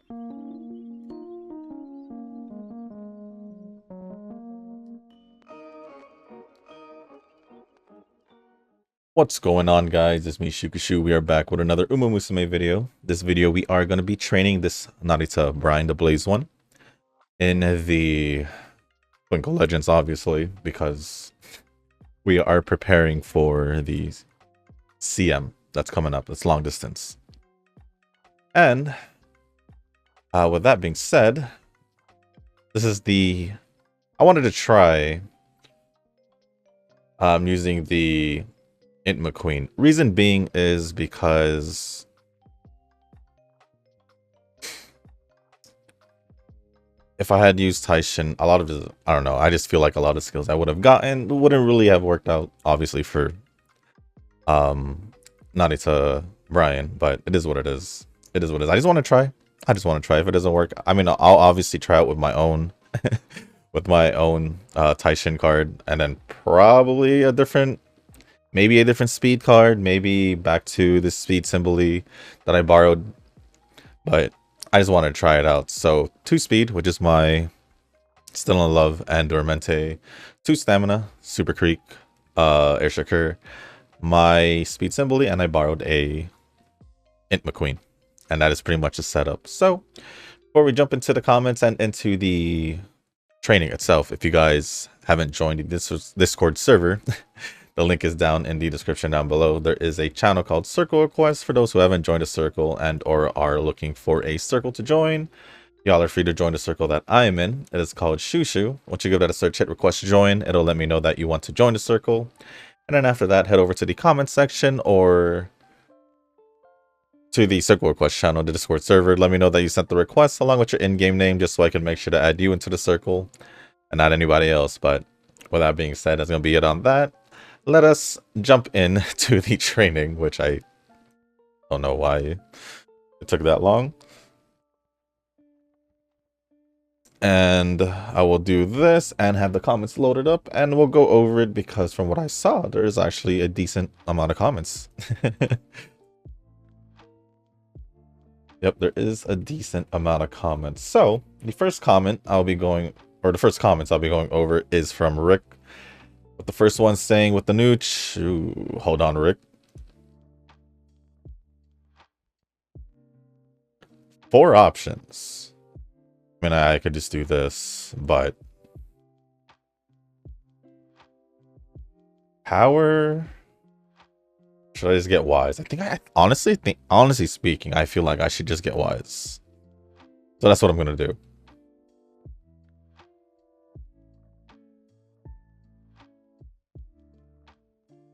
What's going on, guys? It's me, Shukashu. We are back with another Musume video. This video, we are going to be training this Narita Brian, the Blaze one, in the Twinkle Legends, obviously, because we are preparing for the CM that's coming up. It's long distance. And with that being said, this is I wanted to try using the Int McQueen. Reason being is because if I had used Taishin, a lot of the, I don't know, I just feel like a lot of skills I would have gotten wouldn't really have worked out, obviously, for Narita Brian, but it is what it is. It is what it is. I just want to try. If it doesn't work, I mean, I'll obviously try it with my own with my own Taishin card, and then probably maybe a different speed card, maybe back to the speed symbol that I borrowed, but I just want to try it out. So 2 speed, which is my Still in Love and Dormente, 2 stamina, Super Creek, Air Shakur, my speed symbol, and I borrowed a Int McQueen, and that is pretty much the setup. So before we jump into the comments and into the training itself, if you guys haven't joined this Discord server, the link is down in the description down below. There is a channel called Circle Request for those who haven't joined a circle and or are looking for a circle to join. Y'all are free to join the circle that I am in. It is called Shushu. Once you give that a search, hit request to join. It'll let me know that you want to join the circle. And then after that, head over to the comment section or to the Circle Request channel, the Discord server. Let me know that you sent the request along with your in-game name, just so I can make sure to add you into the circle and not anybody else. But with that being said, that's going to be it on that. Let us jump into the training, which I don't know why it took that long. And I will do this and have the comments loaded up, and we'll go over it because from what I saw, there is actually a decent amount of comments. Yep, there is a decent amount of comments. So the first comment the first comments I'll be going over is from Rick. But the first one saying with the nooch, ooh, hold on, Rick. 4 options. I mean, I could just do this, but power. Should I just get wise? Honestly speaking, I feel like I should just get wise. So that's what I'm gonna do.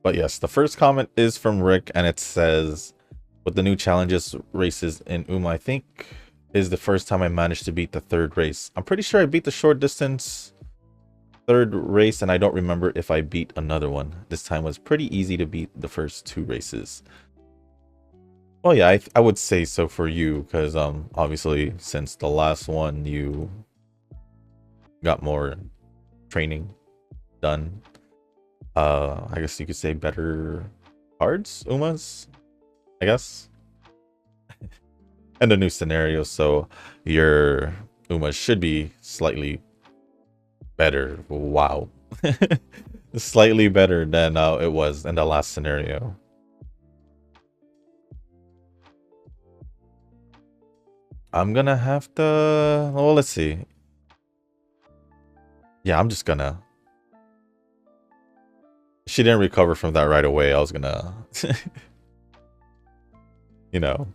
But yes, the first comment is from Rick, and it says, with the new challenges races in I think is the first time I managed to beat the 3rd race. I'm pretty sure I beat the short distance 3rd race, and I don't remember if I beat another one. This time was pretty easy to beat the first 2 races. Well, yeah, I would say so for you, because obviously since the last one you got more training done. I guess you could say better cards, Umas, I guess. And a new scenario, so your Umas should be slightly better. Wow. Slightly better than it was in the last scenario. I'm gonna have to, well, let's see. Yeah, I'm just gonna, she didn't recover from that right away. I was gonna, you know,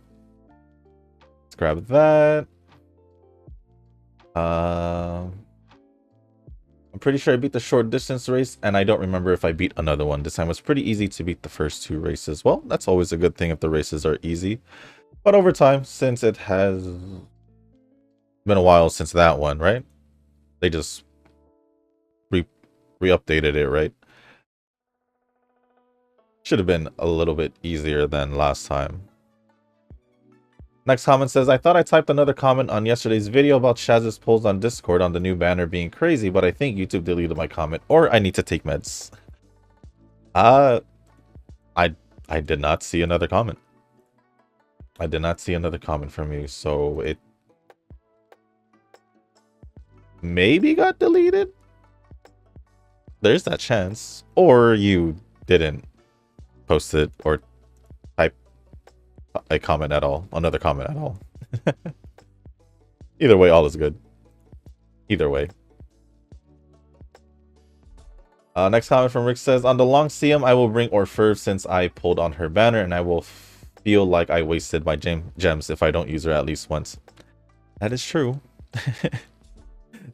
let's grab that. I'm pretty sure I beat the short distance race, and I don't remember if I beat another one. This time was pretty easy to beat the first 2 races. Well, that's always a good thing if the races are easy. But over time, since it has been a while since that one, right? They just re-updated it, right? Should have been a little bit easier than last time. Next comment says, I thought I typed another comment on yesterday's video about Shaz's polls on Discord on the new banner being crazy, but I think YouTube deleted my comment, or I need to take meds. I did not see another comment. I did not see another comment from you, so maybe got deleted. There's that chance. Or you didn't post it or type a comment at all. Another comment at all. Either way, all is good. Either way. Next comment from Rick says, on the long CM, I will bring Orfurv since I pulled on her banner, and I will feel like I wasted my gems if I don't use her at least once. That is true.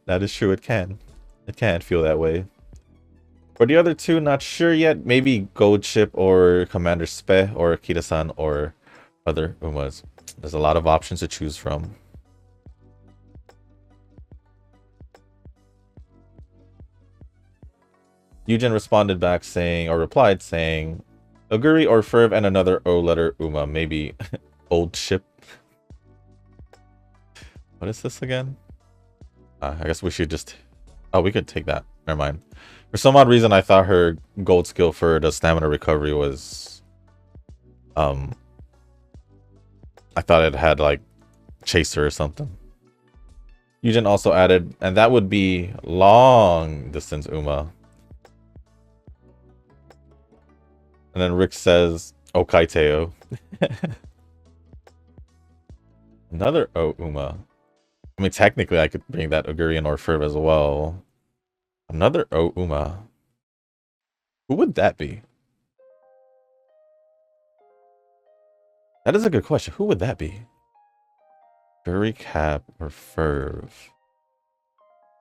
That is true. It can. It can feel that way. For the other two, not sure yet. Maybe Gold Ship or Commander Spe or Kita-san or other Umas. There's a lot of options to choose from. Eugen responded back saying, or replied saying, Oguri or Ferv and another O letter Uma, maybe Old Ship. What is this again? I guess we should just... Oh, we could take that. Never mind. For some odd reason, I thought her gold skill for the stamina recovery was... I thought it had, like, Chaser or something. Eugen also added, and that would be long distance Uma. And then Rick says, Okaiteo. Another O Uma. I mean, technically, I could bring that Ogurian or Ferv as well. Another O Uma. Who would that be? That is a good question. Who would that be? Furry Cap or Ferv?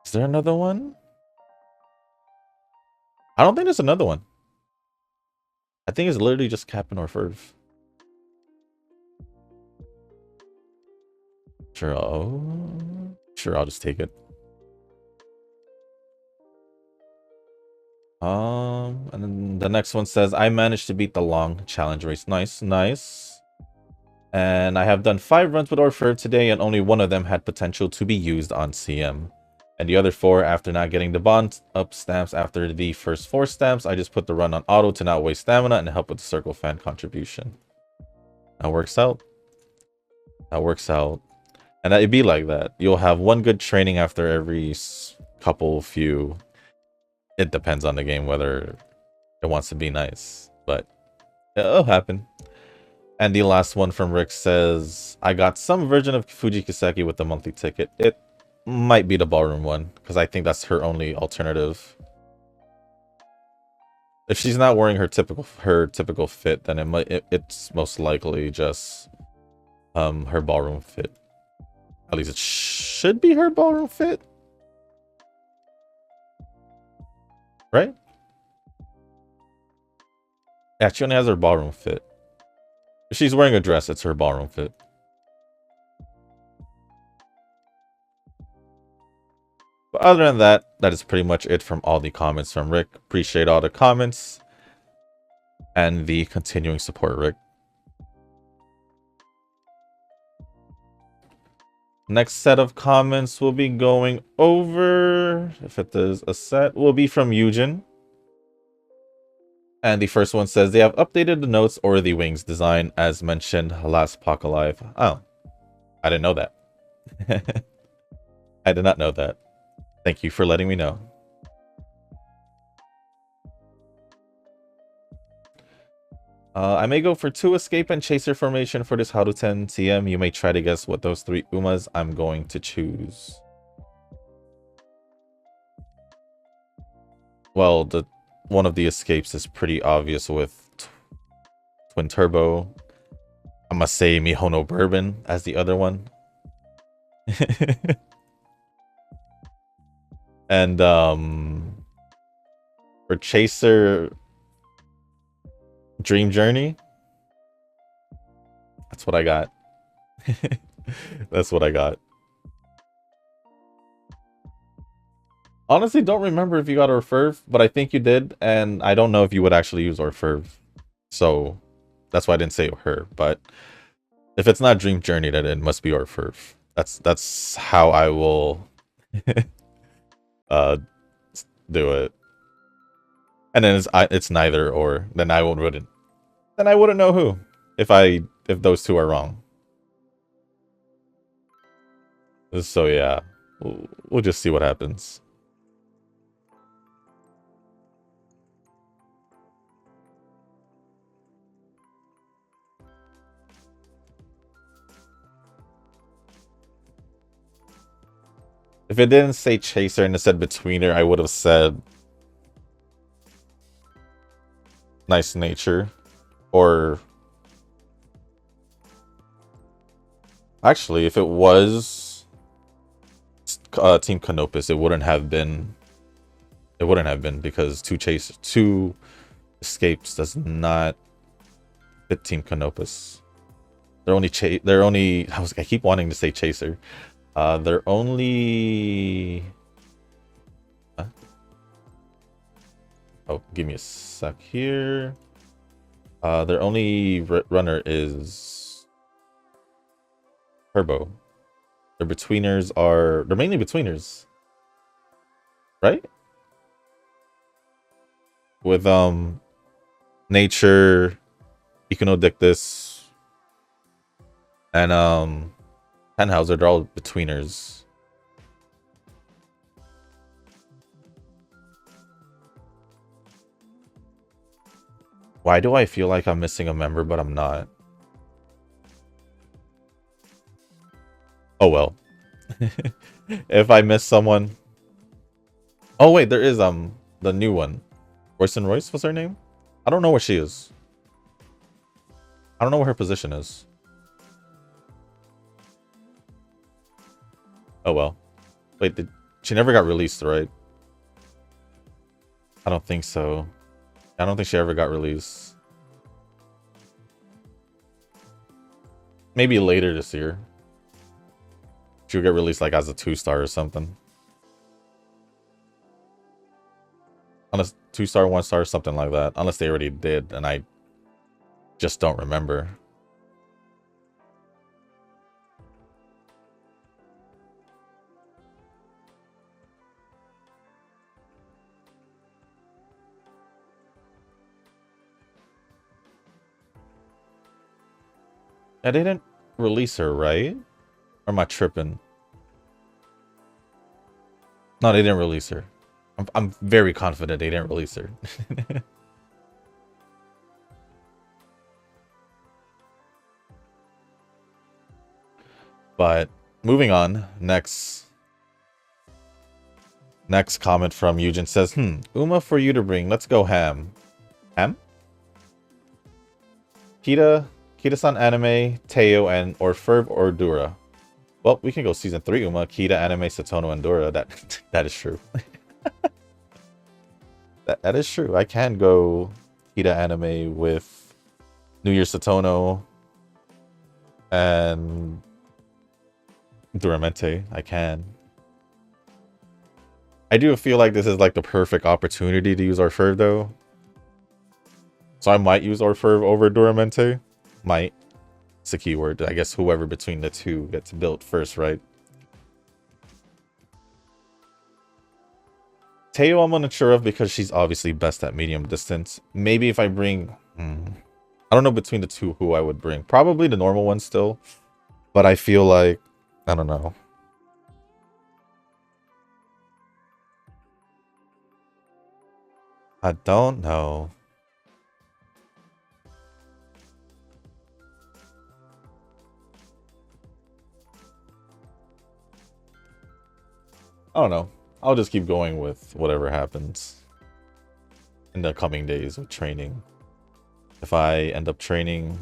Is there another one? I don't think there's another one. I think it's literally just Captain or Ferv. Sure, I'll just take it. And then the next one says, I managed to beat the long challenge race. Nice, nice. And I have done 5 runs with Orfurv today, and only one of them had potential to be used on CM. And the other 4, after not getting the bond up stamps after the first 4 stamps, I just put the run on auto to not waste stamina and help with the circle fan contribution. That works out. That works out. And it'd be like that. You'll have one good training after every few. It depends on the game whether it wants to be nice. But it'll happen. And the last one from Rick says, I got some version of Fuji Kiseki with the monthly ticket. It might be the ballroom one, because I think that's her only alternative. If she's not wearing her typical fit, then it's most likely just her ballroom fit. At least it should be her ballroom fit. Right? Yeah, she only has her ballroom fit. If she's wearing a dress, it's her ballroom fit. But other than that, that is pretty much it from all the comments from Rick. Appreciate all the comments and the continuing support, Rick. Next set of comments we'll be going over, if it is a set, will be from Eugen. And the first one says, they have updated the notes or the wings design as mentioned last Pock Alive. Oh, I didn't know that. I did not know that. Thank you for letting me know. I may go for 2 escape and chaser formation for this Haruten TM. You may try to guess what those 3 Umas I'm going to choose. Well, one of the escapes is pretty obvious with Twin Turbo. I must say Mihono Bourbon as the other one. And for Chaser, Dream Journey. That's what I got. That's what I got. Honestly, don't remember if you got Orfurv, but I think you did, and I don't know if you would actually use Orfurv. So that's why I didn't say her, but if it's not Dream Journey, then it must be Orfurv. That's how I will do it. And then it's neither or, then I wouldn't know who if those two are wrong. So yeah, We'll just see what happens. If it didn't say chaser and it said betweener, I would have said nice nature. Or actually, if it was Team Canopus, it wouldn't have been. It wouldn't have been because two escapes does not fit Team Canopus. They're only. I keep wanting to say chaser. They're only. Oh, give me a sec here. Their only runner is Turbo. Their betweeners are. They're mainly betweeners, right? With nature, Econodictus, and Tannhauser, they're all betweeners. Why do I feel like I'm missing a member, but I'm not? Oh well. If I miss someone. Oh wait, there is the new one. Royce and Royce was her name? I don't know where she is. I don't know what her position is. Oh well. Wait, she never got released, right? I don't think so. I don't think she ever got released. Maybe later this year. She'll get released like as a 2-star or something. Unless 2-star, 1-star, something like that. Unless they already did and I just don't remember. I didn't release her, right? Or am I tripping? No, they didn't release her. I'm very confident they didn't release her. But moving on, next comment from Eugen says, Uma for you to bring. Let's go ham. Ham? Kita-san anime, Teo, and or Ferb or Dura. Well, we can go season 3, Uma, Kita, anime, Satono, and Dura. That is true. that is true. I can go Kita anime with New Year Satono and Duramente. I can. I do feel like this is like the perfect opportunity to use Orferv though. So I might use Orferv over Duramente. Might. It's a keyword. I guess whoever between the two gets built first, right? Teo I'm unsure of because she's obviously best at medium distance. Maybe if I bring... I don't know between the two who I would bring. Probably the normal one still. But I feel like... I don't know. I don't know. I don't know. I'll just keep going with whatever happens in the coming days with training. If I end up training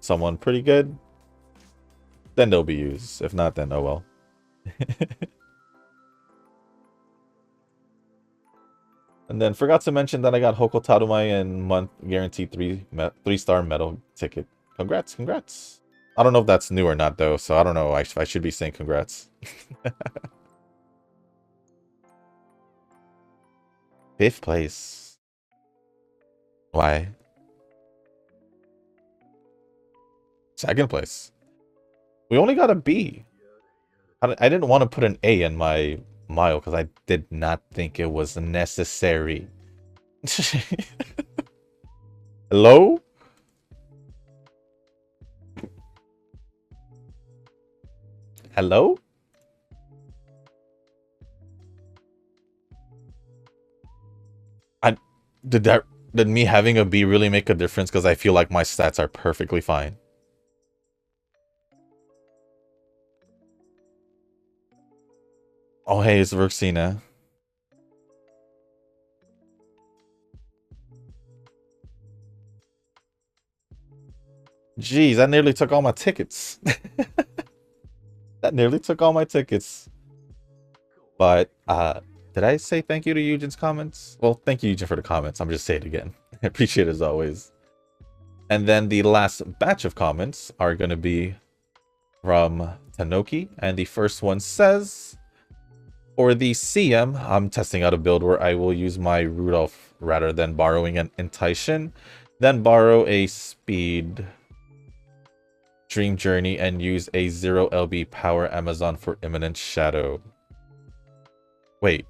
someone pretty good, then they'll be used. If not, then oh well. And then forgot to mention that I got Hoko Tarumai and month guaranteed 3-star medal ticket. Congrats, congrats. I don't know if that's new or not though, so I don't know. I should be saying congrats. 5th place. Why? 2nd place. We only got a B. I didn't want to put an A in my mile because I did not think it was necessary. Hello? Hello? I did me having a B really make a difference? Because I feel like my stats are perfectly fine. Oh, hey, it's Verxina. Jeez, that nearly took all my tickets. That nearly took all my tickets. But, did I say thank you to Eugen's comments? Well, thank you, Eugen, for the comments. I'm just saying it again. I appreciate it as always. And then the last batch of comments are going to be from Tanoki. And the first one says, for the CM, I'm testing out a build where I will use my Rudolph rather than borrowing an Intuition. Then borrow a Speed Dream Journey and use a 0 LB Power Amazon for Imminent Shadow. Wait.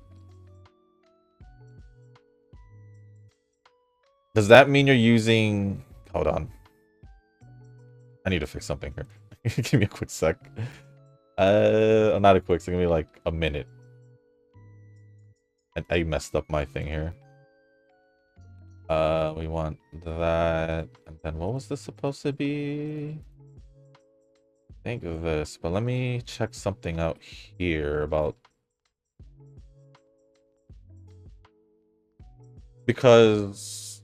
Does that mean you're using... Hold on. I need to fix something here. Give me a quick sec. Not a quick, it's gonna be like a minute. And I messed up my thing here. We want that. And then what was this supposed to be? I think of this, but let me check something out here about... Because...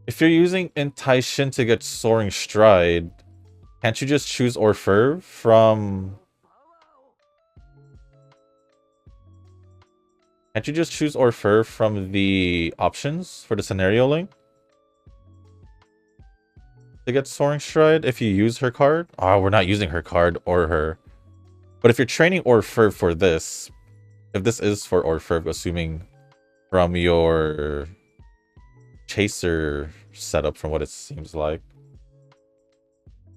if you're using Intuition to get Soaring Stride, can't you just choose Orfev from... Can't you just choose Orfev from the options for the scenario link? To get Soaring Stride if you use her card? Oh, we're not using her card or her... But if you're training Orfev for this, if this is for Orfev, assuming from your chaser setup from what it seems like,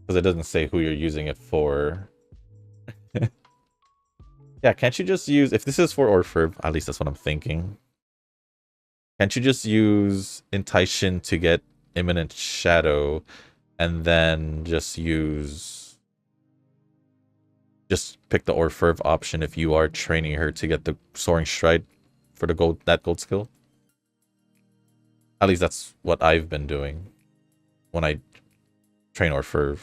because it doesn't say who you're using it for. Yeah, can't you just use, if this is for Orfev, at least that's what I'm thinking, can't you just use Intuition to get Imminent Shadow and then just pick the Orfev option if you are training her to get the Soaring Stride for the gold skill? At least that's what I've been doing when I train Orfev.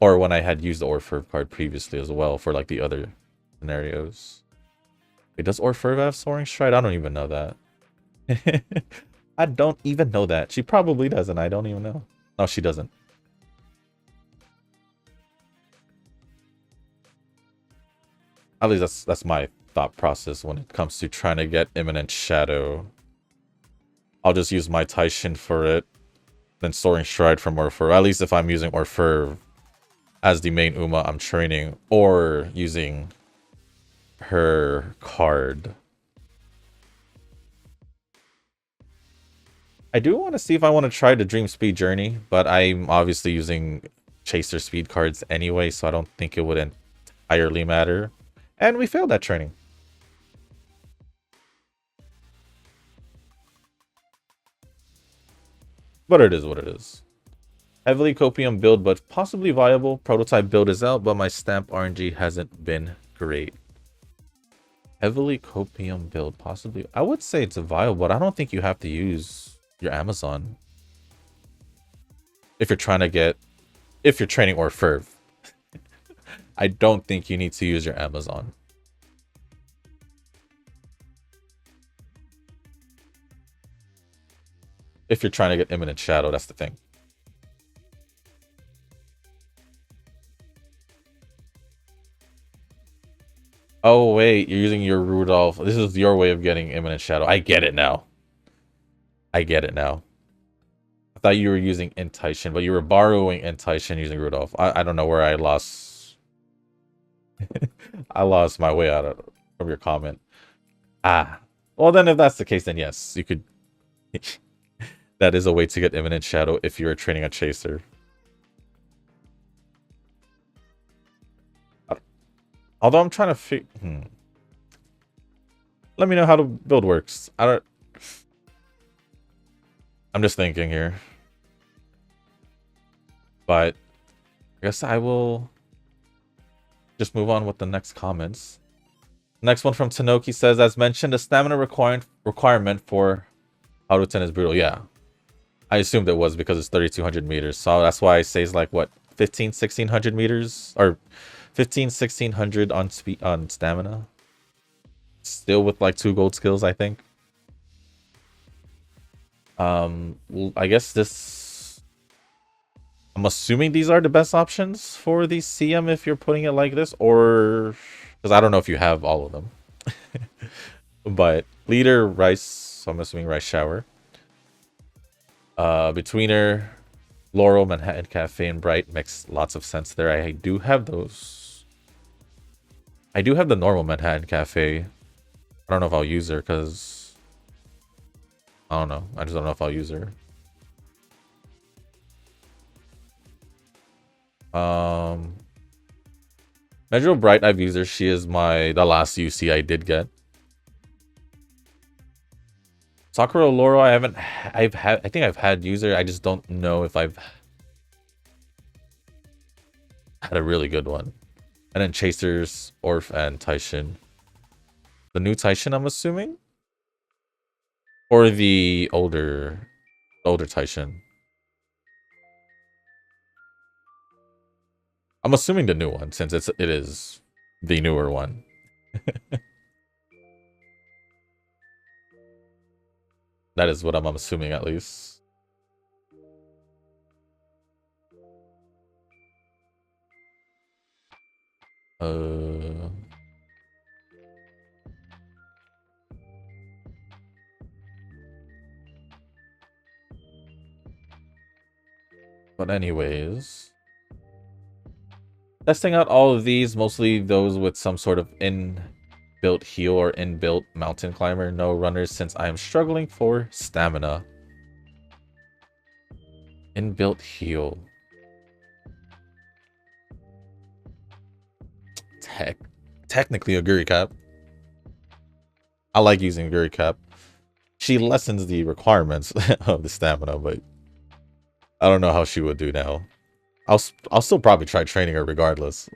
Or when I had used the Orfev card previously as well for like the other scenarios. Wait, does Orfev have Soaring Stride? I don't even know that. I don't even know that. She probably doesn't. I don't even know. No, she doesn't. At least that's my thought process when it comes to trying to get Imminent Shadow. I'll just use my Taishin for it, then Soaring Stride from Orfev. At least if I'm using Orfev as the main Uma I'm training, or using her card. I do want to see if I want to try the Dream Speed Journey, but I'm obviously using Chaser Speed cards anyway, so I don't think it would entirely matter. And we failed that training. But it is what it is. Heavily copium build, but possibly viable. Prototype build is out, but my stamp RNG hasn't been great. Heavily copium build, possibly. I would say it's viable, but I don't think you have to use your Amazon. If you're trying to get... If you're training Orfev. I don't think you need to use your Amazon. If you're trying to get Imminent Shadow, that's the thing. Oh, wait, you're using your Rudolph. This is your way of getting Imminent Shadow. I get it now. I get it now. I thought you were using Intuition, but you were borrowing Intuition using Rudolph. I don't know where I lost... I lost my way out from your comment. Ah. Well, then if that's the case, then yes, you could... That is a way to get Imminent Shadow if you're training a Chaser. Although I'm trying to Let me know how the build works. I don't... I'm just thinking here. But I guess I will just move on with the next comments. Next one from Tanoki says, as mentioned, the stamina requirement for Haruton is brutal. Yeah. I assumed it was because it's 3,200 meters. So that's why I say it's like, what, 15, 1,600 meters? Or 15, 1,600 on speed on stamina. Still with like 2 gold skills, I think. Well, I guess this... I'm assuming these are the best options for the CM if you're putting it like this, or... Because I don't know if you have all of them. But leader, rice, so I'm assuming rice shower. Betweener, Laurel, Manhattan Cafe, and Bright makes lots of sense there. I do have those. I do have the normal Manhattan Cafe. I don't know if I'll use her because... I don't know. I just don't know if I'll use her. Measure Bright, I've used her. She is the last UC I did get. Sakura Laurel, I think I've had user. I just don't know if I've had a really good one. And then Chasers, Orf, and Taishin. The new Taishin, I'm assuming? Or the older Taishin. I'm assuming the new one, since it is the newer one. That is what I'm assuming, at least. But anyways... Testing out all of these, mostly those with some sort of inbuilt heal or inbuilt mountain climber. No runners since I am struggling for stamina. Inbuilt heal. Technically a Guri Cap. I like using Guri Cap. She lessens the requirements of the stamina, but I don't know how she would do now. I'll still probably try training her regardless.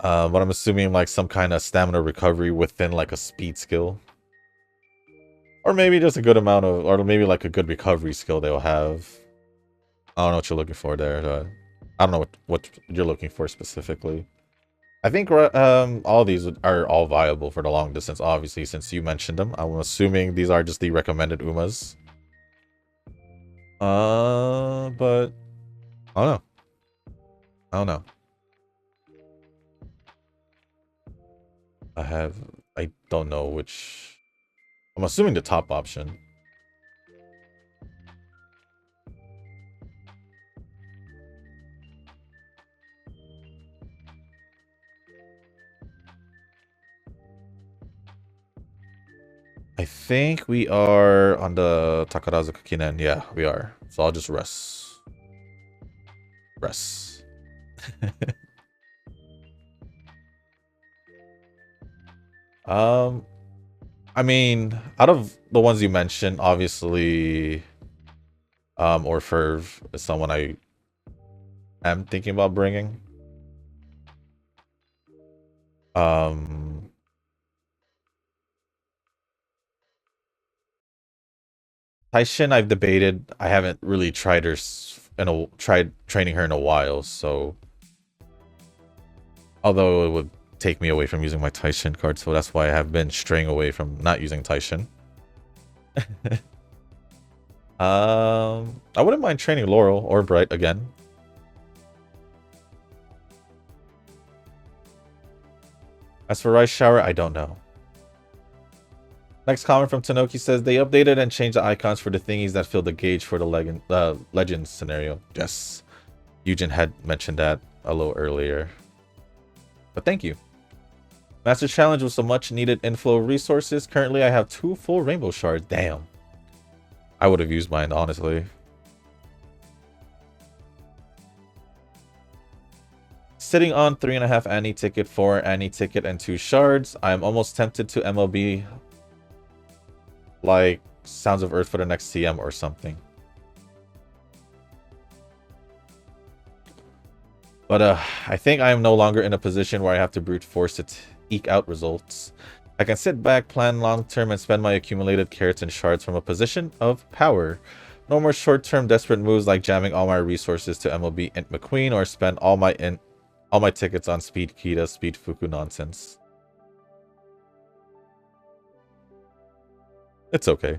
But I'm assuming like some kind of stamina recovery within like a speed skill. Or maybe just a good amount of, or maybe like a good recovery skill they'll have. I don't know what you're looking for there. I don't know what you're looking for specifically. I think all these are all viable for the long distance, obviously, since you mentioned them. I'm assuming these are just the recommended Umas. But I don't know. I don't know. I don't know which. I'm assuming the top option. I think we are on the Takarazuka Kinen. Yeah, we are. So I'll just rest. Rest. I mean, out of the ones you mentioned, obviously, Orferv is someone I am thinking about bringing. Taishin, I've debated. I haven't really tried training her in a while, so although it would take me away from using my Taishin card, so that's why I have been straying away from not using Taishin. I wouldn't mind training Laurel or Bright again. As for Rice Shower, I don't know. Next comment from Tanoki says, they updated and changed the icons for the thingies that fill the gauge for the Legends scenario. Yes. Eugen had mentioned that a little earlier. But thank you. Master Challenge was a much needed inflow of resources. Currently, I have 2 full rainbow shards. Damn. I would have used mine, honestly. Sitting on 3.5 Annie ticket, 4 Annie ticket, and 2 shards. I'm almost tempted to MLB like Sounds of Earth for the next TM or something. But I think I am no longer in a position where I have to brute force to eke out results. I can sit back, plan long term, and spend my accumulated carrots and shards from a position of power. No more short-term desperate moves like jamming all my resources to MLB Int McQueen or spend all my tickets on Speed Kita, Speed Fuku nonsense. It's okay.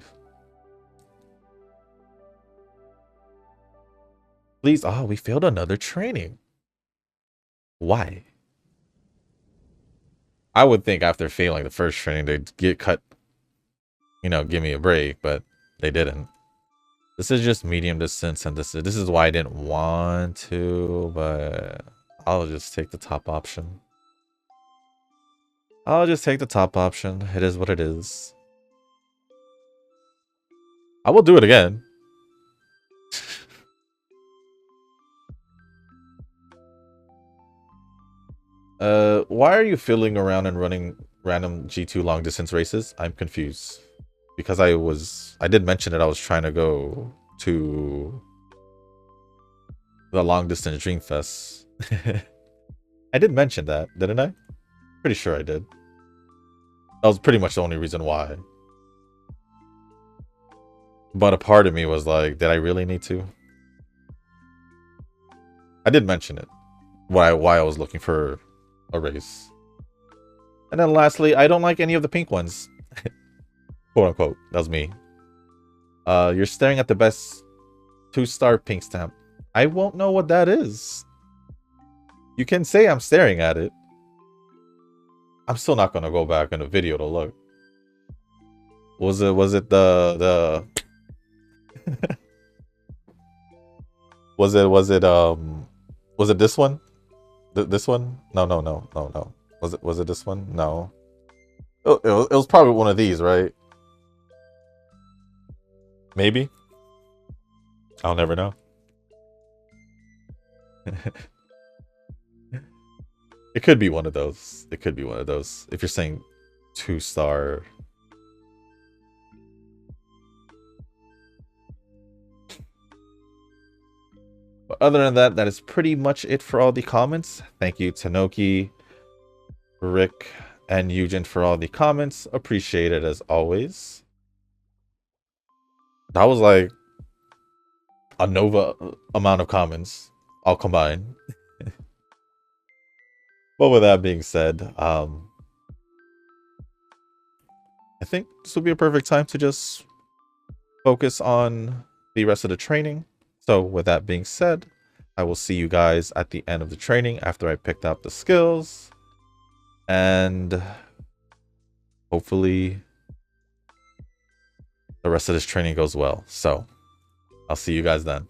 Please, we failed another training. Why? I would think after failing the first training they'd get cut, give me a break, but they didn't. This is just medium distance, and this is why I didn't want to, but I'll just take the top option. I'll just take the top option. It is what it is. I will do it again. Why are you fiddling around and running random G2 long distance races? I'm confused. Because I did mention that I was trying to go to the long distance Dream Fest. I did mention that, didn't I? Pretty sure I did. That was pretty much the only reason why. But a part of me was like, did I really need to? I did mention it. Why I was looking for a race. And then lastly, I don't like any of the pink ones. Quote unquote. That was me. You're staring at the best 2-star pink stamp. I won't know what that is. You can say I'm staring at it. I'm still not gonna go back in the video to look. Was it the was it this one? This one? No. Was it this one? No. It was probably one of these, right? Maybe. I'll never know. It could be one of those. It could be one of those. If you're saying 2-star. But other than that, that is pretty much it for all the comments. Thank you, Tanoki, Rick, and Eugen for all the comments. Appreciate it as always. That was like a Nova amount of comments all combined. But with that being said, I think this would be a perfect time to just focus on the rest of the training. So with that being said, I will see you guys at the end of the training after I picked up the skills. And hopefully the rest of this training goes well. So I'll see you guys then.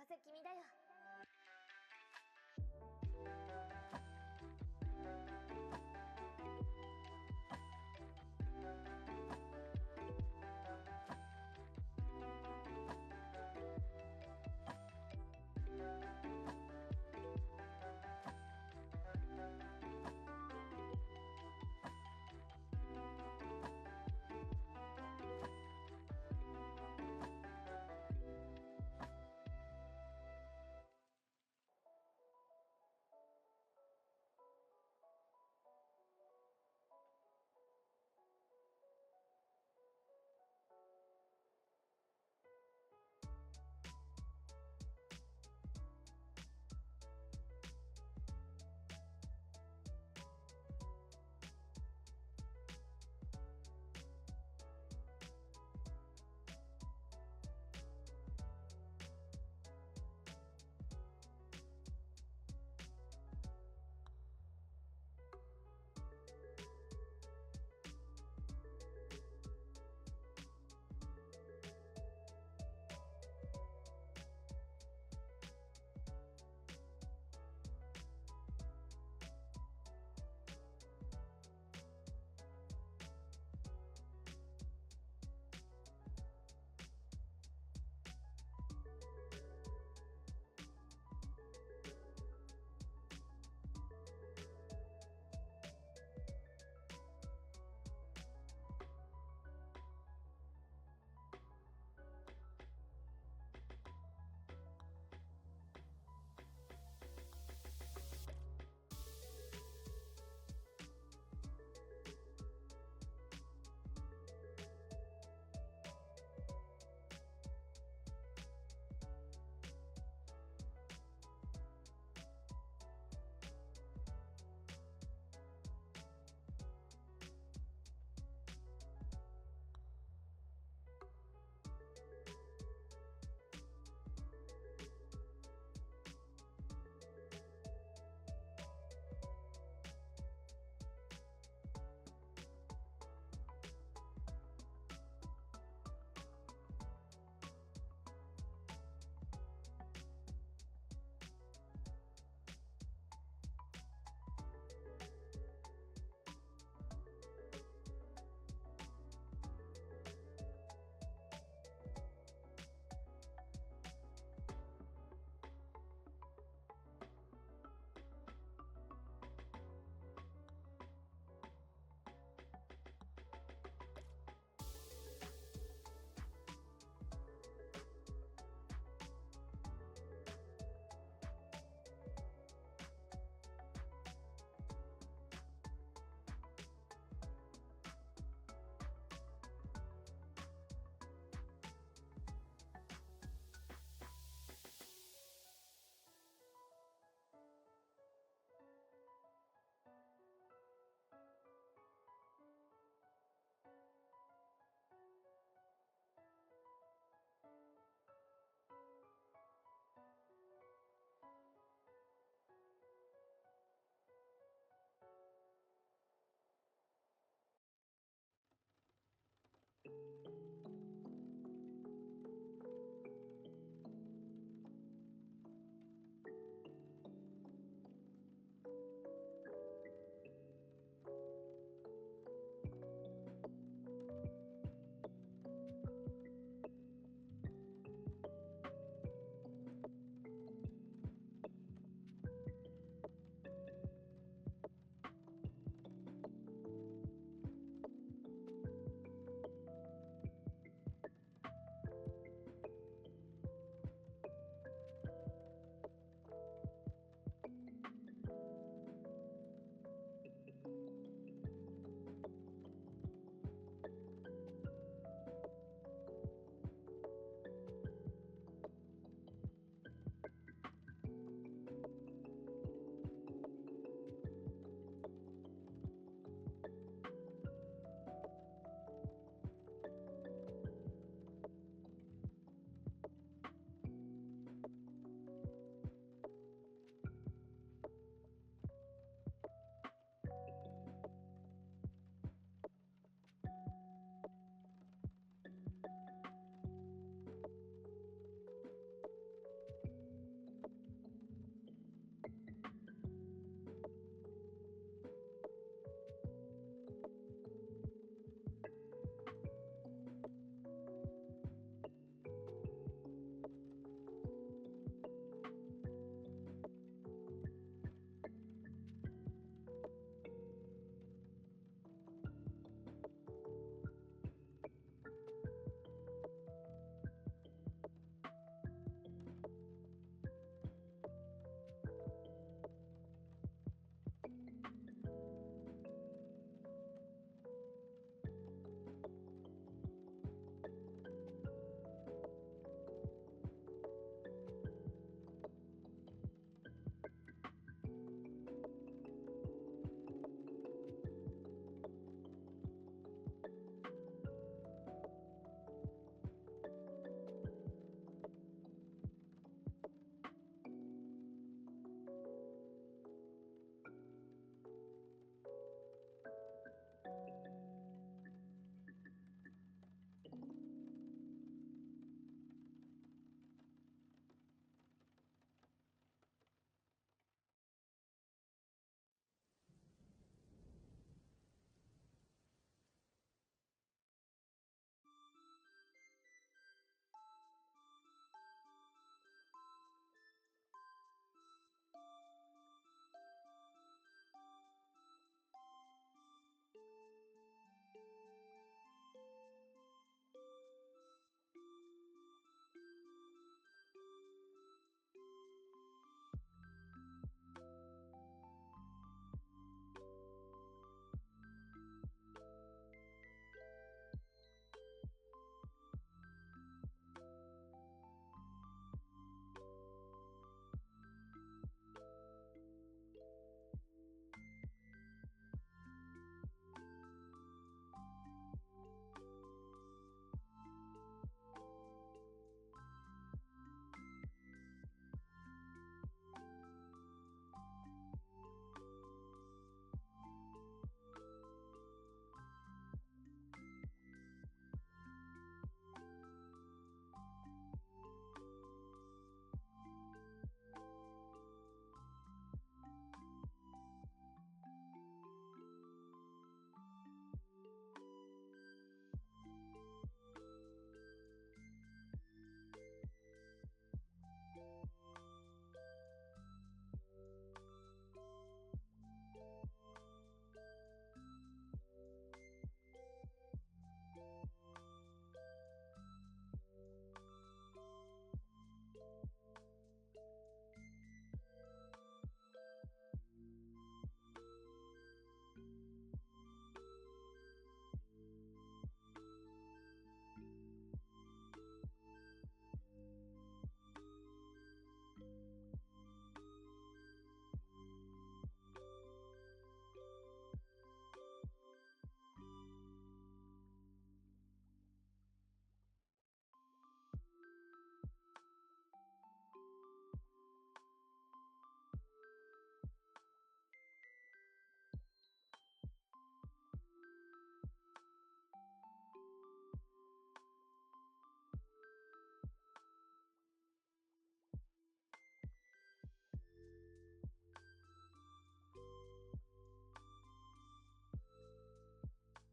ぜ君だよ。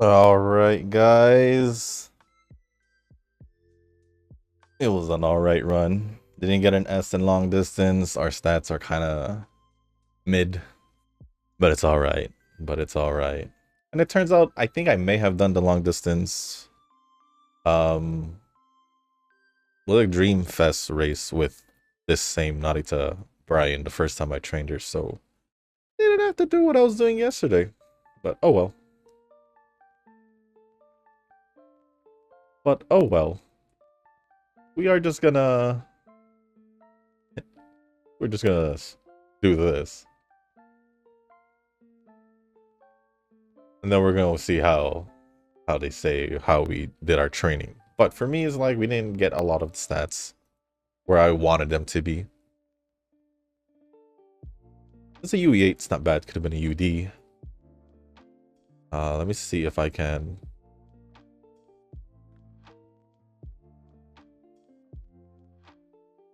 Alright, guys. It was an alright run. Didn't get an S in long distance. Our stats are kind of mid, but it's alright. And it turns out I think I may have done the long distance with a Dream Fest race with this same Narita Brian the first time I trained her, so I didn't have to do what I was doing yesterday. But oh well. We are just gonna we're just gonna do this. And then we're gonna see how they say how we did our training. But for me, it's like we didn't get a lot of stats where I wanted them to be. It's a UE8, it's not bad, could have been a UD. Let me see if I can.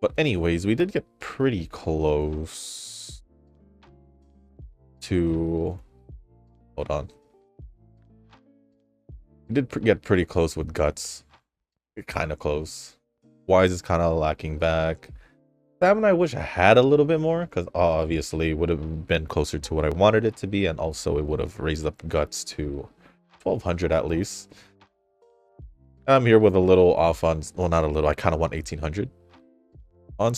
But anyways, we did get pretty close to... Hold on. We did get pretty close with Guts. Kind of close. Wise is kind of lacking back. Stamina I wish I had a little bit more, because obviously it would have been closer to what I wanted it to be, and also it would have raised up Guts to 1200 at least. I'm here with a little off on... Well, not a little. I kind of want 1800 on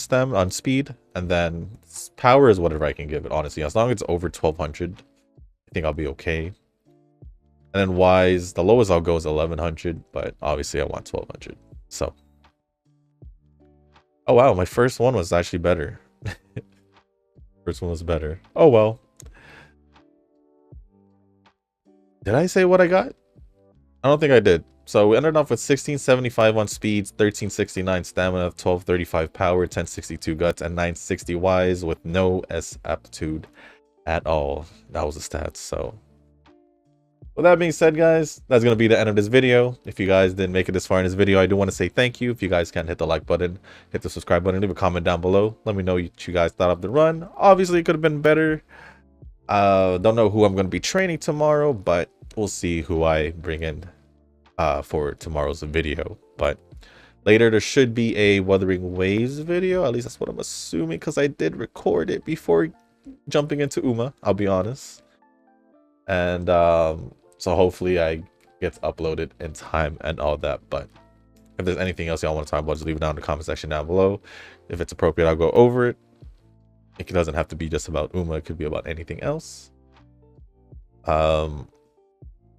speed, and then power is whatever I can give it, honestly. As long as it's over 1200, I think I'll be okay. And then Wise, the lowest I'll go is 1100, but obviously I want 1200. So, oh wow, my first one was actually better. First one was better. Oh well. Did I say what I got? I don't think I did. So we ended off with 1675 on speeds, 1369 stamina, 1235 power, 1062 guts, and 960 wise with no S aptitude at all. That was the stats. So with that being said, guys, that's going to be the end of this video. If you guys didn't make it this far in this video, I do want to say thank you. If you guys can, hit the like button, hit the subscribe button, leave a comment down below. Let me know what you guys thought of the run. Obviously, it could have been better. Don't know who I'm going to be training tomorrow, but we'll see who I bring in for tomorrow's video. But later there should be a Wuthering Waves video, at least that's what I'm assuming, because I did record it before jumping into Uma, I'll be honest. And so hopefully I get uploaded in time and all that. But if there's anything else y'all want to talk about, just leave it down in the comment section down below. If it's appropriate, I'll go over it. It doesn't have to be just about Uma, it could be about anything else.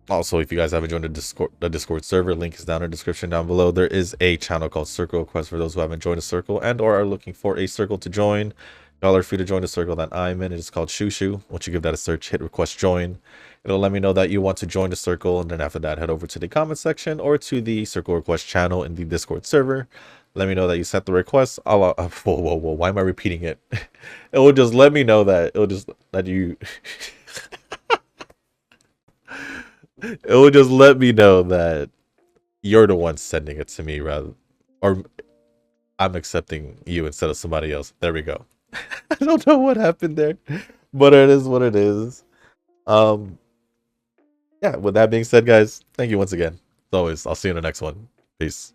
Also, if you guys haven't joined the Discord server, link is down in the description down below. There is a channel called Circle Quest for those who haven't joined a circle and or are looking for a circle to join. Y'all are free to join the circle that I'm in. It is called Shushu. Once you give that a search, hit request join. It'll let me know that you want to join the circle, and then after that, head over to the comment section or to the circle request channel in the Discord server. Let me know that you sent the request. Whoa, why am I repeating it? It will just let me know that you it will just let me know that you're the one sending it to me, rather, or I'm accepting you instead of somebody else. There we go. I don't know what happened there, but it is what it is. Yeah, with that being said, guys, thank you once again. As always, I'll see you in the next one. Peace.